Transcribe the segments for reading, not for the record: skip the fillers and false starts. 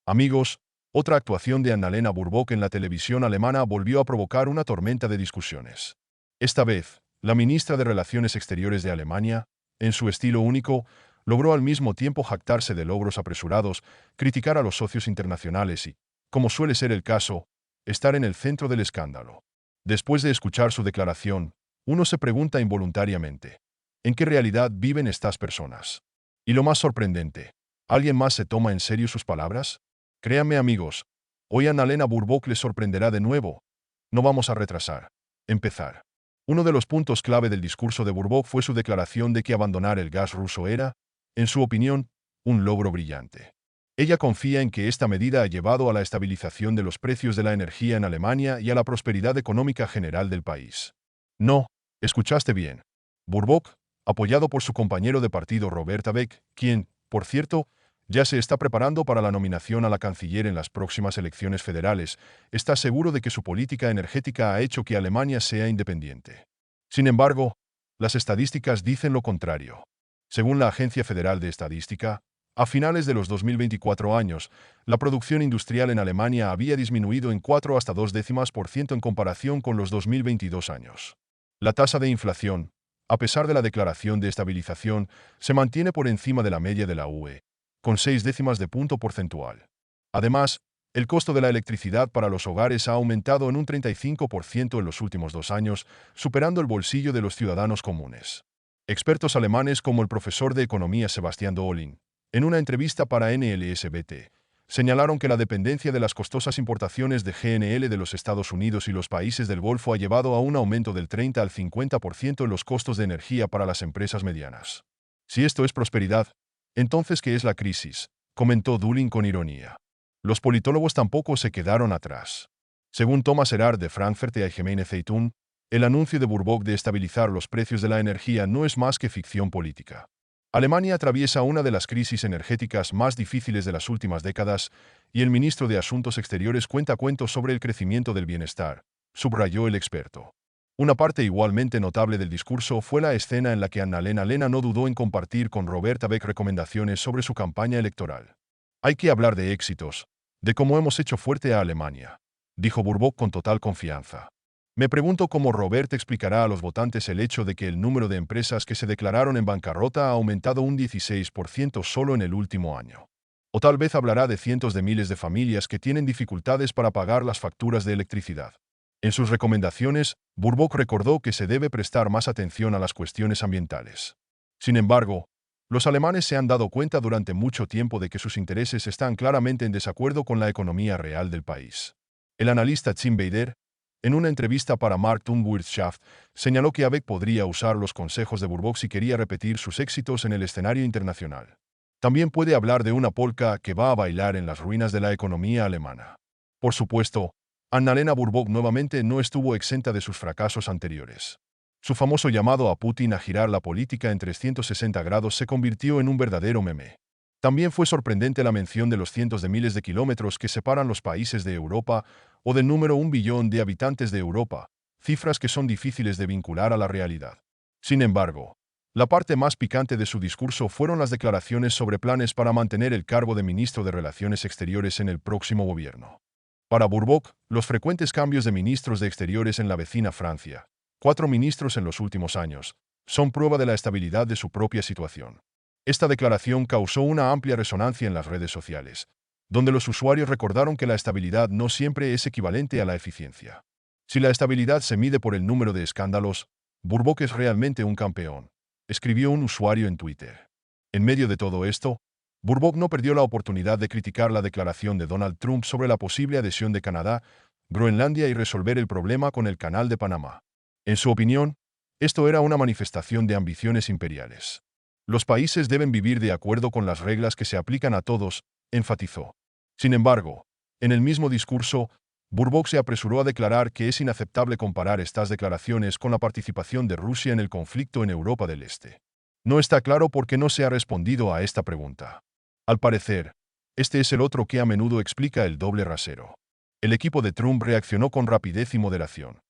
Amigos, otra actuación de Annalena Baerbock en la televisión alemana volvió a provocar una tormenta de discusiones. Esta vez, la ministra de Relaciones Exteriores de Alemania, en su estilo único, logró al mismo tiempo jactarse de logros apresurados, criticar a los socios internacionales y, como suele ser el caso, estar en el centro del escándalo. Después de escuchar su declaración, uno se pregunta involuntariamente, ¿en qué realidad viven estas personas? Y lo más sorprendente, ¿alguien más se toma en serio sus palabras? Créanme amigos, hoy Annalena Baerbock les sorprenderá de nuevo. No vamos a retrasar. Empezar. Uno de los puntos clave del discurso de Baerbock fue su declaración de que abandonar el gas ruso era, en su opinión, un logro brillante. Ella confía en que esta medida ha llevado a la estabilización de los precios de la energía en Alemania y a la prosperidad económica general del país. No, escuchaste bien. Baerbock, apoyado por su compañero de partido Robert Habeck, quien, por cierto, ya se está preparando para la nominación a la canciller en las próximas elecciones federales, está seguro de que su política energética ha hecho que Alemania sea independiente. Sin embargo, las estadísticas dicen lo contrario. Según la Agencia Federal de Estadística, a finales de los 2024 años, la producción industrial en Alemania había disminuido en 4 hasta 2% en comparación con los 2022 años. La tasa de inflación, a pesar de la declaración de estabilización, se mantiene por encima de la media de la UE, con 0,6 de punto porcentual. Además, el costo de la electricidad para los hogares ha aumentado en un 35% en los últimos 2 años, superando el bolsillo de los ciudadanos comunes. Expertos alemanes como el profesor de economía Sebastian Dohling, en una entrevista para NLSBT, señalaron que la dependencia de las costosas importaciones de GNL de los Estados Unidos y los países del Golfo ha llevado a un aumento del 30 al 50% en los costos de energía para las empresas medianas. Si esto es prosperidad, entonces, ¿qué es la crisis?, comentó Dohling con ironía. Los politólogos tampoco se quedaron atrás. Según Thomas Erhard de Frankfurt Allgemeine Zeitung, el anuncio de Baerbock de estabilizar los precios de la energía no es más que ficción política. Alemania atraviesa una de las crisis energéticas más difíciles de las últimas décadas y el ministro de Asuntos Exteriores cuenta cuentos sobre el crecimiento del bienestar, subrayó el experto. Una parte igualmente notable del discurso fue la escena en la que Annalena no dudó en compartir con Robert Habeck recomendaciones sobre su campaña electoral. Hay que hablar de éxitos, de cómo hemos hecho fuerte a Alemania, dijo Baerbock con total confianza. Me pregunto cómo Robert explicará a los votantes el hecho de que el número de empresas que se declararon en bancarrota ha aumentado un 16% solo en el último año. O tal vez hablará de cientos de miles de familias que tienen dificultades para pagar las facturas de electricidad. En sus recomendaciones, Baerbock recordó que se debe prestar más atención a las cuestiones ambientales. Sin embargo, los alemanes se han dado cuenta durante mucho tiempo de que sus intereses están claramente en desacuerdo con la economía real del país. El analista Tim Bader, en una entrevista para Markt und Wirtschaft, señaló que Habeck podría usar los consejos de Baerbock si quería repetir sus éxitos en el escenario internacional. También puede hablar de una polka que va a bailar en las ruinas de la economía alemana. Por supuesto, Annalena Baerbock nuevamente no estuvo exenta de sus fracasos anteriores. Su famoso llamado a Putin a girar la política en 360 grados se convirtió en un verdadero meme. También fue sorprendente la mención de los cientos de miles de kilómetros que separan los países de Europa o del número 1 billón de habitantes de Europa, cifras que son difíciles de vincular a la realidad. Sin embargo, la parte más picante de su discurso fueron las declaraciones sobre planes para mantener el cargo de ministro de Relaciones Exteriores en el próximo gobierno. Para Baerbock, los frecuentes cambios de ministros de Exteriores en la vecina Francia, 4 ministros en los últimos años, son prueba de la estabilidad de su propia situación. Esta declaración causó una amplia resonancia en las redes sociales, donde los usuarios recordaron que la estabilidad no siempre es equivalente a la eficiencia. Si la estabilidad se mide por el número de escándalos, Baerbock es realmente un campeón, escribió un usuario en Twitter. En medio de todo esto, Baerbock no perdió la oportunidad de criticar la declaración de Donald Trump sobre la posible adhesión de Canadá, Groenlandia y resolver el problema con el Canal de Panamá. En su opinión, esto era una manifestación de ambiciones imperiales. Los países deben vivir de acuerdo con las reglas que se aplican a todos, enfatizó. Sin embargo, en el mismo discurso, Baerbock se apresuró a declarar que es inaceptable comparar estas declaraciones con la participación de Rusia en el conflicto en Europa del Este. No está claro por qué no se ha respondido a esta pregunta. Al parecer, este es el otro que a menudo explica el doble rasero. El equipo de Trump reaccionó con rapidez y moderación.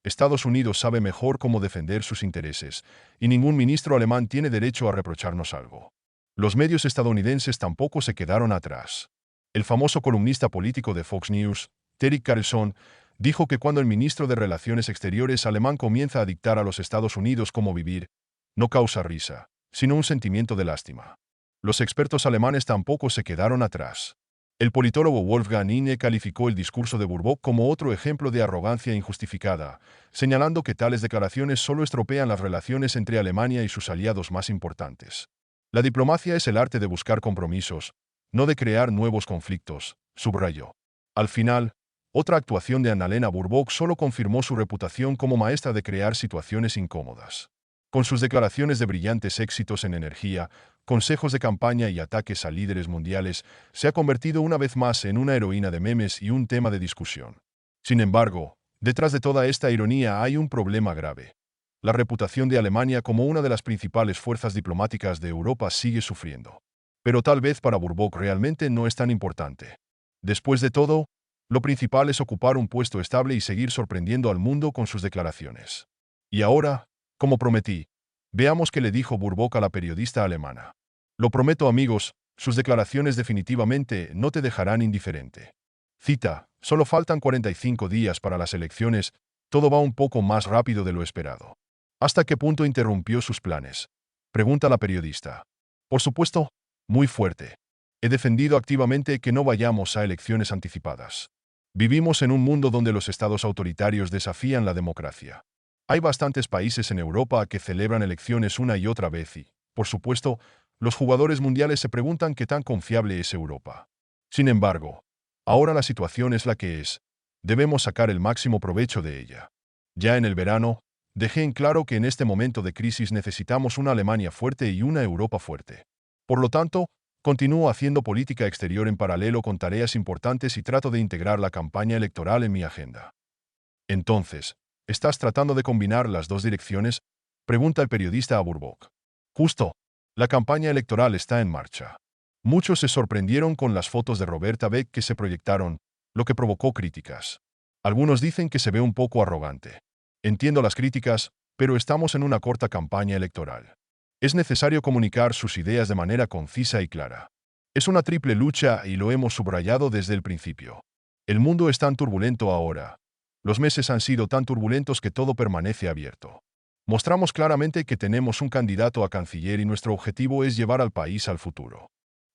Estados Unidos sabe mejor cómo defender sus intereses, y ningún ministro alemán tiene derecho a reprocharnos algo. Los medios estadounidenses tampoco se quedaron atrás. El famoso columnista político de Fox News, Erik Carlson, dijo que cuando el ministro de Relaciones Exteriores alemán comienza a dictar a los Estados Unidos cómo vivir, no causa risa, sino un sentimiento de lástima. Los expertos alemanes tampoco se quedaron atrás. El politólogo Wolfgang Inge calificó el discurso de Baerbock como otro ejemplo de arrogancia injustificada, señalando que tales declaraciones solo estropean las relaciones entre Alemania y sus aliados más importantes. La diplomacia es el arte de buscar compromisos, no de crear nuevos conflictos, subrayó. Al final, otra actuación de Annalena Baerbock solo confirmó su reputación como maestra de crear situaciones incómodas. Con sus declaraciones de brillantes éxitos en energía, consejos de campaña y ataques a líderes mundiales, se ha convertido una vez más en una heroína de memes y un tema de discusión. Sin embargo, detrás de toda esta ironía hay un problema grave. La reputación de Alemania como una de las principales fuerzas diplomáticas de Europa sigue sufriendo. Pero tal vez para Baerbock realmente no es tan importante. Después de todo, lo principal es ocupar un puesto estable y seguir sorprendiendo al mundo con sus declaraciones. Y ahora, como prometí, veamos qué le dijo Baerbock a la periodista alemana. Lo prometo, amigos, sus declaraciones definitivamente no te dejarán indiferente. Cita, solo faltan 45 días para las elecciones, todo va un poco más rápido de lo esperado. ¿Hasta qué punto interrumpió sus planes? Pregunta la periodista. Por supuesto, muy fuerte. He defendido activamente que no vayamos a elecciones anticipadas. Vivimos en un mundo donde los estados autoritarios desafían la democracia. Hay bastantes países en Europa que celebran elecciones una y otra vez y, por supuesto, los jugadores mundiales se preguntan qué tan confiable es Europa. Sin embargo, ahora la situación es la que es. Debemos sacar el máximo provecho de ella. Ya en el verano, dejé en claro que en este momento de crisis necesitamos una Alemania fuerte y una Europa fuerte. Por lo tanto, continúo haciendo política exterior en paralelo con tareas importantes y trato de integrar la campaña electoral en mi agenda. Entonces, ¿estás tratando de combinar las dos direcciones? Pregunta el periodista a Baerbock. Justo. La campaña electoral está en marcha. Muchos se sorprendieron con las fotos de Roberta Beck que se proyectaron, lo que provocó críticas. Algunos dicen que se ve un poco arrogante. Entiendo las críticas, pero estamos en una corta campaña electoral. Es necesario comunicar sus ideas de manera concisa y clara. Es una triple lucha y lo hemos subrayado desde el principio. El mundo es tan turbulento ahora. Los meses han sido tan turbulentos que todo permanece abierto. Mostramos claramente que tenemos un candidato a canciller y nuestro objetivo es llevar al país al futuro.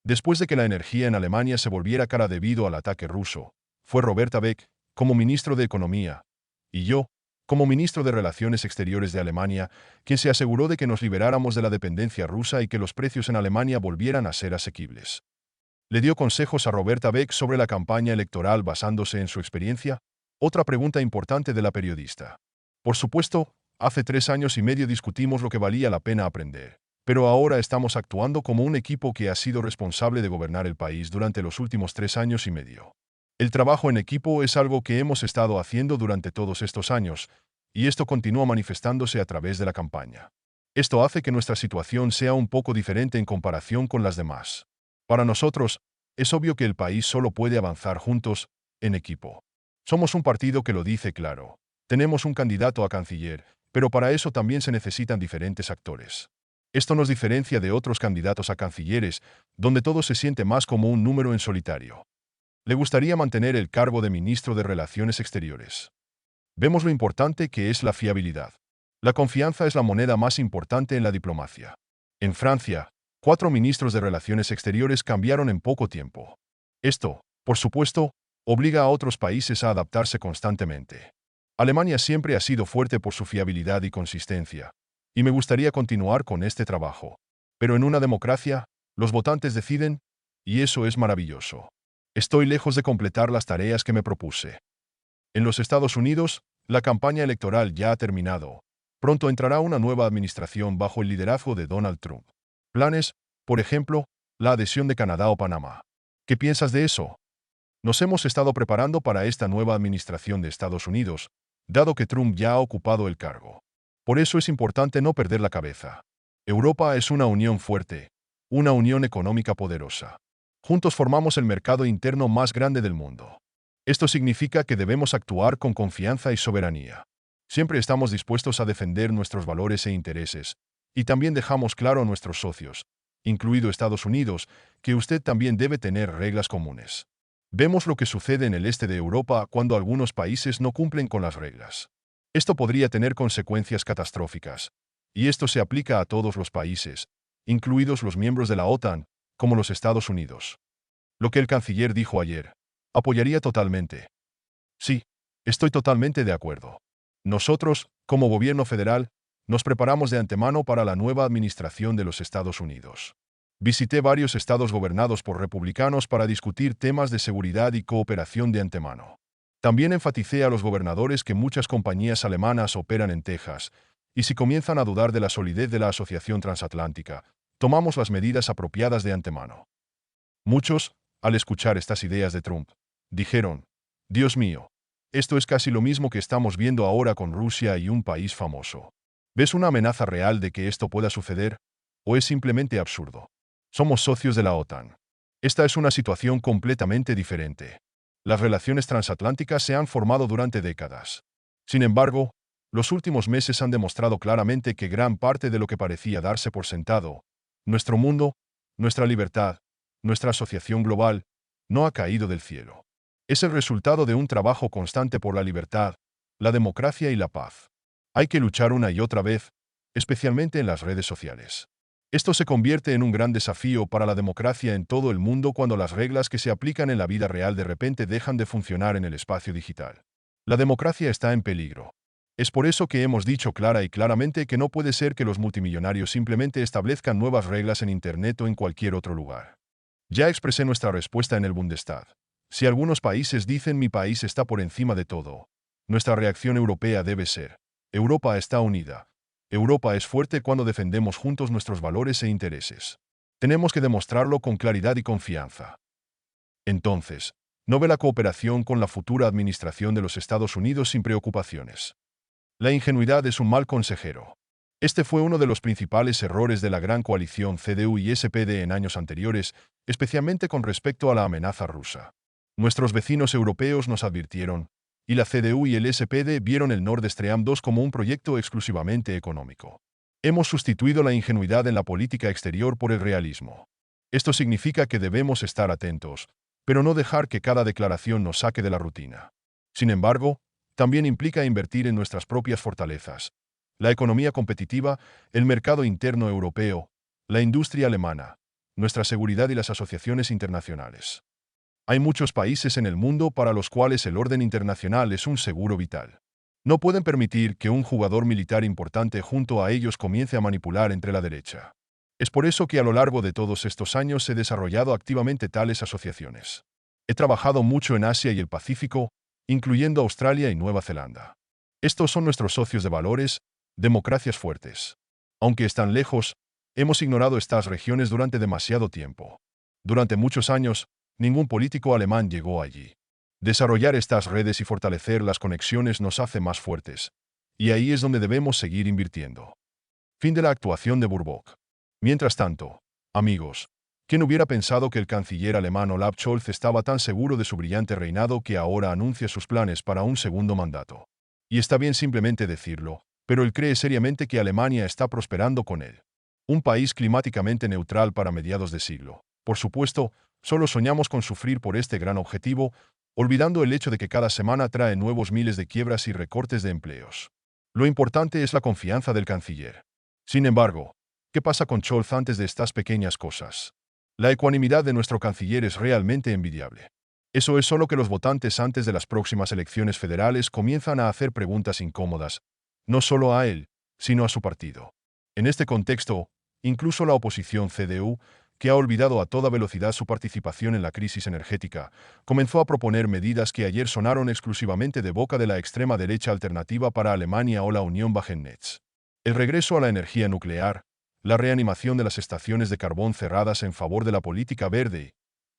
Después de que la energía en Alemania se volviera cara debido al ataque ruso, fue Roberta Beck, como ministro de Economía, y yo, como ministro de Relaciones Exteriores de Alemania, quien se aseguró de que nos liberáramos de la dependencia rusa y que los precios en Alemania volvieran a ser asequibles. ¿Le dio consejos a Roberta Beck sobre la campaña electoral basándose en su experiencia? Otra pregunta importante de la periodista. Por supuesto, hace 3 años y medio discutimos lo que valía la pena aprender, pero ahora estamos actuando como un equipo que ha sido responsable de gobernar el país durante los últimos 3 años y medio. El trabajo en equipo es algo que hemos estado haciendo durante todos estos años, y esto continúa manifestándose a través de la campaña. Esto hace que nuestra situación sea un poco diferente en comparación con las demás. Para nosotros, es obvio que el país solo puede avanzar juntos, en equipo. Somos un partido que lo dice claro. Tenemos un candidato a canciller, pero para eso también se necesitan diferentes actores. Esto nos diferencia de otros candidatos a cancilleres, donde todo se siente más como un número en solitario. Le gustaría mantener el cargo de ministro de Relaciones Exteriores. Vemos lo importante que es la fiabilidad. La confianza es la moneda más importante en la diplomacia. En Francia, 4 ministros de Relaciones Exteriores cambiaron en poco tiempo. Esto, por supuesto, obliga a otros países a adaptarse constantemente. Alemania siempre ha sido fuerte por su fiabilidad y consistencia, y me gustaría continuar con este trabajo. Pero en una democracia, los votantes deciden, y eso es maravilloso. Estoy lejos de completar las tareas que me propuse. En los Estados Unidos, la campaña electoral ya ha terminado. Pronto entrará una nueva administración bajo el liderazgo de Donald Trump. Planes, por ejemplo, la adhesión de Canadá o Panamá. ¿Qué piensas de eso? Nos hemos estado preparando para esta nueva administración de Estados Unidos, dado que Trump ya ha ocupado el cargo. Por eso es importante no perder la cabeza. Europa es una unión fuerte, una unión económica poderosa. Juntos formamos el mercado interno más grande del mundo. Esto significa que debemos actuar con confianza y soberanía. Siempre estamos dispuestos a defender nuestros valores e intereses, y también dejamos claro a nuestros socios, incluido Estados Unidos, que usted también debe tener reglas comunes. Vemos lo que sucede en el este de Europa cuando algunos países no cumplen con las reglas. Esto podría tener consecuencias catastróficas, y esto se aplica a todos los países, incluidos los miembros de la OTAN, como los Estados Unidos. Lo que el canciller dijo ayer, apoyaría totalmente. Sí, estoy totalmente de acuerdo. Nosotros, como gobierno federal, nos preparamos de antemano para la nueva administración de los Estados Unidos. Visité varios estados gobernados por republicanos para discutir temas de seguridad y cooperación de antemano. También enfaticé a los gobernadores que muchas compañías alemanas operan en Texas, y si comienzan a dudar de la solidez de la Asociación Transatlántica, tomamos las medidas apropiadas de antemano. Muchos, al escuchar estas ideas de Trump, dijeron, Dios mío, esto es casi lo mismo que estamos viendo ahora con Rusia y un país famoso. ¿Ves una amenaza real de que esto pueda suceder? ¿O es simplemente absurdo? Somos socios de la OTAN. Esta es una situación completamente diferente. Las relaciones transatlánticas se han formado durante décadas. Sin embargo, los últimos meses han demostrado claramente que gran parte de lo que parecía darse por sentado, nuestro mundo, nuestra libertad, nuestra asociación global, no ha caído del cielo. Es el resultado de un trabajo constante por la libertad, la democracia y la paz. Hay que luchar una y otra vez, especialmente en las redes sociales. Esto se convierte en un gran desafío para la democracia en todo el mundo cuando las reglas que se aplican en la vida real de repente dejan de funcionar en el espacio digital. La democracia está en peligro. Es por eso que hemos dicho clara y claramente que no puede ser que los multimillonarios simplemente establezcan nuevas reglas en Internet o en cualquier otro lugar. Ya expresé nuestra respuesta en el Bundestag. Si algunos países dicen mi país está por encima de todo, nuestra reacción europea debe ser, Europa está unida. Europa es fuerte cuando defendemos juntos nuestros valores e intereses. Tenemos que demostrarlo con claridad y confianza. Entonces, no ve la cooperación con la futura administración de los Estados Unidos sin preocupaciones. La ingenuidad es un mal consejero. Este fue uno de los principales errores de la gran coalición CDU y SPD en años anteriores, especialmente con respecto a la amenaza rusa. Nuestros vecinos europeos nos advirtieron, y la CDU y el SPD vieron el Nord Stream 2 como un proyecto exclusivamente económico. Hemos sustituido la ingenuidad en la política exterior por el realismo. Esto significa que debemos estar atentos, pero no dejar que cada declaración nos saque de la rutina. Sin embargo, también implica invertir en nuestras propias fortalezas. La economía competitiva, el mercado interno europeo, la industria alemana, nuestra seguridad y las asociaciones internacionales. Hay muchos países en el mundo para los cuales el orden internacional es un seguro vital. No pueden permitir que un jugador militar importante junto a ellos comience a manipular entre la derecha. Es por eso que a lo largo de todos estos años he desarrollado activamente tales asociaciones. He trabajado mucho en Asia y el Pacífico, incluyendo Australia y Nueva Zelanda. Estos son nuestros socios de valores, democracias fuertes. Aunque están lejos, hemos ignorado estas regiones durante demasiado tiempo. Durante muchos años, ningún político alemán llegó allí. Desarrollar estas redes y fortalecer las conexiones nos hace más fuertes, y ahí es donde debemos seguir invirtiendo. Fin de la actuación de Baerbock. Mientras tanto, amigos, ¿quién hubiera pensado que el canciller alemán Olaf Scholz estaba tan seguro de su brillante reinado que ahora anuncia sus planes para un segundo mandato? Y está bien simplemente decirlo, pero él cree seriamente que Alemania está prosperando con él. Un país climáticamente neutral para mediados de siglo. Por supuesto, solo soñamos con sufrir por este gran objetivo, olvidando el hecho de que cada semana trae nuevos miles de quiebras y recortes de empleos. Lo importante es la confianza del canciller. Sin embargo, ¿qué pasa con Scholz antes de estas pequeñas cosas? La ecuanimidad de nuestro canciller es realmente envidiable. Eso es solo que los votantes antes de las próximas elecciones federales comienzan a hacer preguntas incómodas, no solo a él, sino a su partido. En este contexto, incluso la oposición CDU, que ha olvidado a toda velocidad su participación en la crisis energética, comenzó a proponer medidas que ayer sonaron exclusivamente de boca de la extrema derecha Alternativa para Alemania o la Unión Wagenknecht. El regreso a la energía nuclear, la reanimación de las estaciones de carbón cerradas en favor de la política verde.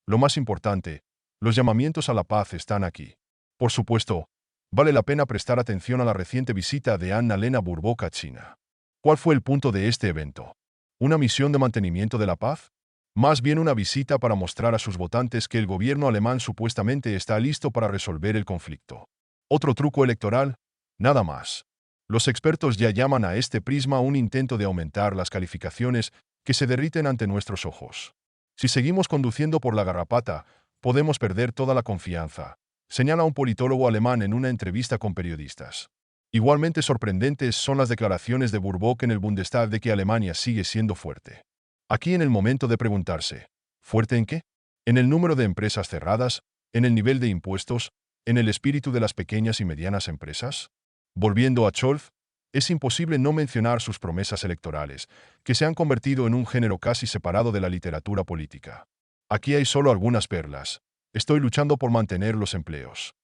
Lo más importante, los llamamientos a la paz están aquí. Por supuesto, vale la pena prestar atención a la reciente visita de Annalena Baerbock a China. ¿Cuál fue el punto de este evento? ¿Una misión de mantenimiento de la paz? Más bien una visita para mostrar a sus votantes que el gobierno alemán supuestamente está listo para resolver el conflicto. ¿Otro truco electoral? Nada más. Los expertos ya llaman a este prisma un intento de aumentar las calificaciones que se derriten ante nuestros ojos. Si seguimos conduciendo por la garrapata, podemos perder toda la confianza, señala un politólogo alemán en una entrevista con periodistas. Igualmente sorprendentes son las declaraciones de Baerbock en el Bundestag de que Alemania sigue siendo fuerte. Aquí en el momento de preguntarse, ¿fuerte en qué? ¿En el número de empresas cerradas? ¿En el nivel de impuestos? ¿En el espíritu de las pequeñas y medianas empresas? Volviendo a Scholz, es imposible no mencionar sus promesas electorales, que se han convertido en un género casi separado de la literatura política. Aquí hay solo algunas perlas. Estoy luchando por mantener los empleos.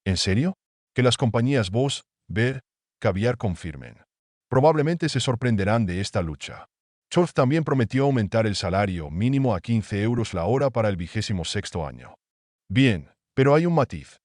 ¿En serio? Que las compañías Voss, Bayer, Caviar confirmen. Probablemente se sorprenderán de esta lucha. Scholz también prometió aumentar el salario mínimo a 15 euros la hora para el 26º año. Bien, pero hay un matiz.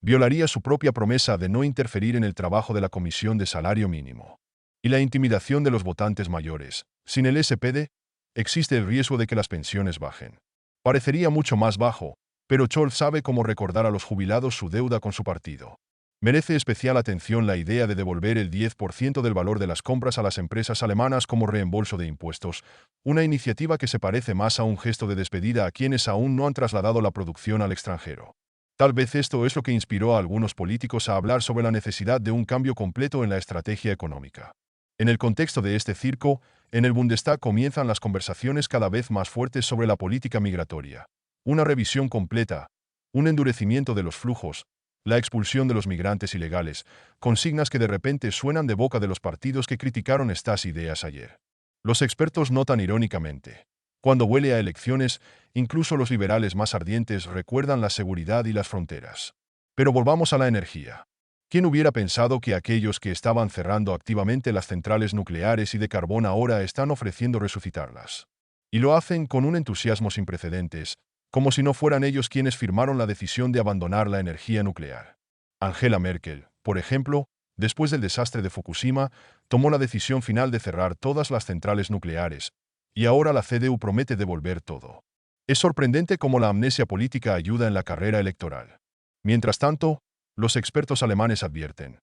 Violaría su propia promesa de no interferir en el trabajo de la Comisión de Salario Mínimo. Y la intimidación de los votantes mayores. Sin el SPD, existe el riesgo de que las pensiones bajen. Parecería mucho más bajo, pero Scholz sabe cómo recordar a los jubilados su deuda con su partido. Merece especial atención la idea de devolver el 10% del valor de las compras a las empresas alemanas como reembolso de impuestos, una iniciativa que se parece más a un gesto de despedida a quienes aún no han trasladado la producción al extranjero. Tal vez esto es lo que inspiró a algunos políticos a hablar sobre la necesidad de un cambio completo en la estrategia económica. En el contexto de este circo, en el Bundestag comienzan las conversaciones cada vez más fuertes sobre la política migratoria. Una revisión completa, un endurecimiento de los flujos, la expulsión de los migrantes ilegales, consignas que de repente suenan de boca de los partidos que criticaron estas ideas ayer. Los expertos notan irónicamente. Cuando huele a elecciones, incluso los liberales más ardientes recuerdan la seguridad y las fronteras. Pero volvamos a la energía. ¿Quién hubiera pensado que aquellos que estaban cerrando activamente las centrales nucleares y de carbón ahora están ofreciendo resucitarlas? Y lo hacen con un entusiasmo sin precedentes, como si no fueran ellos quienes firmaron la decisión de abandonar la energía nuclear. Angela Merkel, por ejemplo, después del desastre de Fukushima, tomó la decisión final de cerrar todas las centrales nucleares, y ahora la CDU promete devolver todo. Es sorprendente cómo la amnesia política ayuda en la carrera electoral. Mientras tanto, los expertos alemanes advierten,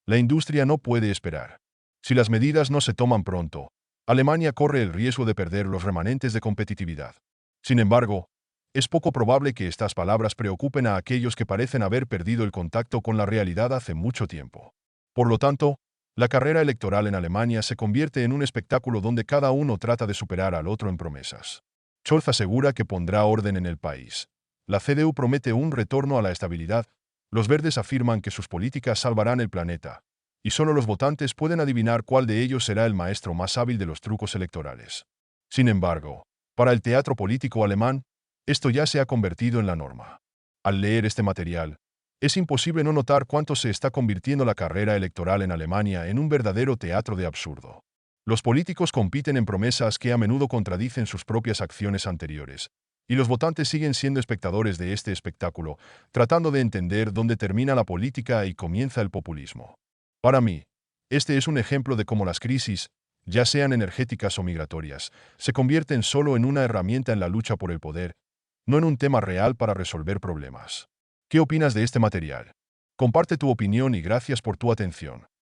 la industria no puede esperar. Si las medidas no se toman pronto, Alemania corre el riesgo de perder los remanentes de competitividad. Sin embargo, es poco probable que estas palabras preocupen a aquellos que parecen haber perdido el contacto con la realidad hace mucho tiempo. Por lo tanto, la carrera electoral en Alemania se convierte en un espectáculo donde cada uno trata de superar al otro en promesas. Scholz asegura que pondrá orden en el país. La CDU promete un retorno a la estabilidad. Los verdes afirman que sus políticas salvarán el planeta. Y solo los votantes pueden adivinar cuál de ellos será el maestro más hábil de los trucos electorales. Sin embargo, para el teatro político alemán, esto ya se ha convertido en la norma. Al leer este material, es imposible no notar cuánto se está convirtiendo la carrera electoral en Alemania en un verdadero teatro de absurdo. Los políticos compiten en promesas que a menudo contradicen sus propias acciones anteriores, y los votantes siguen siendo espectadores de este espectáculo, tratando de entender dónde termina la política y comienza el populismo. Para mí, este es un ejemplo de cómo las crisis, ya sean energéticas o migratorias, se convierten solo en una herramienta en la lucha por el poder, no en un tema real para resolver problemas. ¿Qué opinas de este material? Comparte tu opinión y gracias por tu atención.